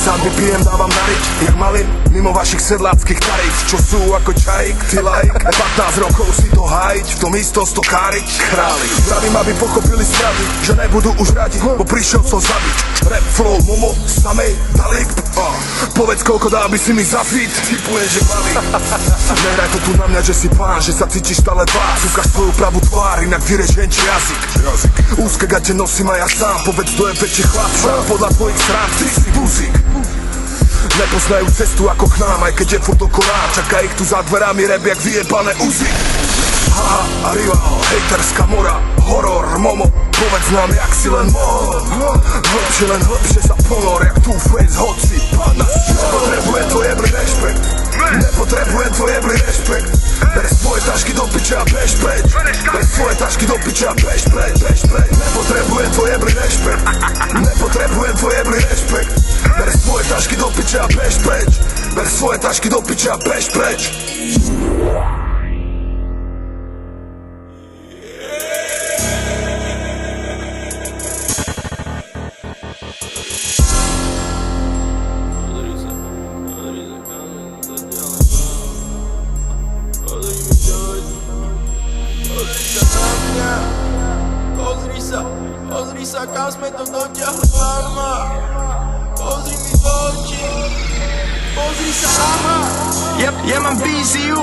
Sám vypijem, dávam nariť, jak malým, mimo vašich sedláckých taríc, čo sú ako čajík, ty like. 15 rokov si to hájiť, v tom isto stokáriť, králi. Pravím, aby pochopili smrady, že nebudú už radi, bo prišiel som zabiť. Rap, flow, momo, samej, dalík. Povedz, koľko dá, aby si mi za feed, typujem, že baví. Nehraj to tu na mňa, že si pán, že sa cítiš stále vás. Ukáž svoju pravú tvár, inak vyrieš henčí jazyk. Úzke gate nosím aj ja sám, povedz, kto je väčší chlap. Podľa tvojich strán, ty si buzík. Nepoznajú cestu ako k nám, aj keď je furt okolá. Čaká ich tu za dverami rap jak vyjebané uzy. Haha a rival, hejterská mora, horor, momo, povedz nám jak si len mohol. Hlbšie, len hlbšie sa ponor, jak Two-Face, hoci pána. Nepotrebujem tvoj jebli rešpekt, nepotrebujem tvoj jebli rešpekt. Ber svoje tašky do piče a bež preč, ber svoje tašky do piče a bež preč, bež preč. Nepotrebujem tvoj jebli rešpekt, nepotrebujem tvoj jebli rešpekt. Ber svoje tašky do piče a bež preč, ber svoje tašky do piče a bež preč. Pozri sa, kam sme to dotiahli, farma. Pozri mi do oči, pozri sa, aha. Ja mám víziu,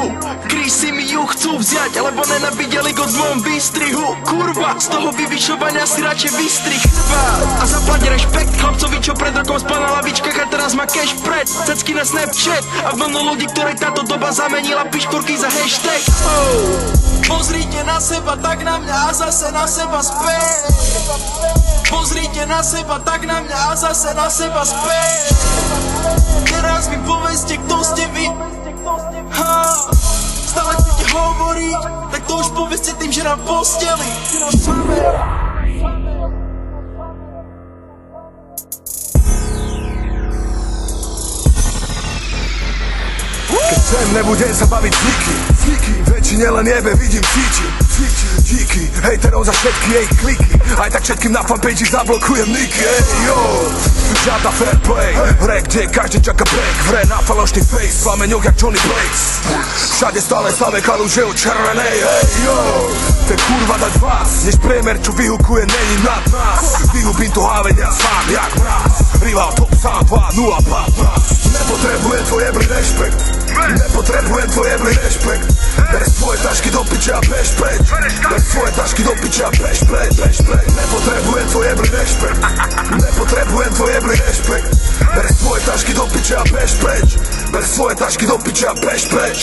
Krisi mi ju chcú vziať, lebo nenavideli go v mojom výstrihu. Kurva, z toho vyvyšovania si radšej vystrih a zaplať rešpekt chlapcovi, čo pred rokom spal na lavičkách a teraz má cash pred cecky na Snapchat a vlnu ľudí, ktorej táto doba zamenila piškurky za hashtag. Pozrite na seba, tak na mňa a zase na seba späť. Pozrite na seba, tak na mňa a zase na seba späť. Teraz mi povedzte, kto ste vy. Stále chcete hovoriť, tak to už povedzte tým, že nám posteli. Keď sem nebudem sa baviť zvyky, väčšine len jebe, vidím, cítim. Díky, hejterom za všetky jej kliky, aj tak všetkým na fanpage zablokujem niky. Ej, yo, žiadna fair play, hre, kde každý čaká break, v hre na falošný face, plameňok jak Johnny Blaze. Všade stále samé kaluže od červenej. Ej, yo, ten kurva dať vás, než priemer, čo vyhukuje, není nad nás. Vyhubím to hávedia sám, jak mraz. Rival top sám, 2-0 pás. Nepotrebujem tvoj jebli rešpekt, nepotrebujem tvoj jebli rešpekt. Ber svoje tašky do piče a bež preč, ber svoje tašky do piče a bež preč, bež preč. Nepotrebujem tvoj jebli rešpekt, nepotrebujem tvoj jebli rešpekt. Ber svoje tašky do piče a bež preč, ber svoje tašky do piče a bež preč.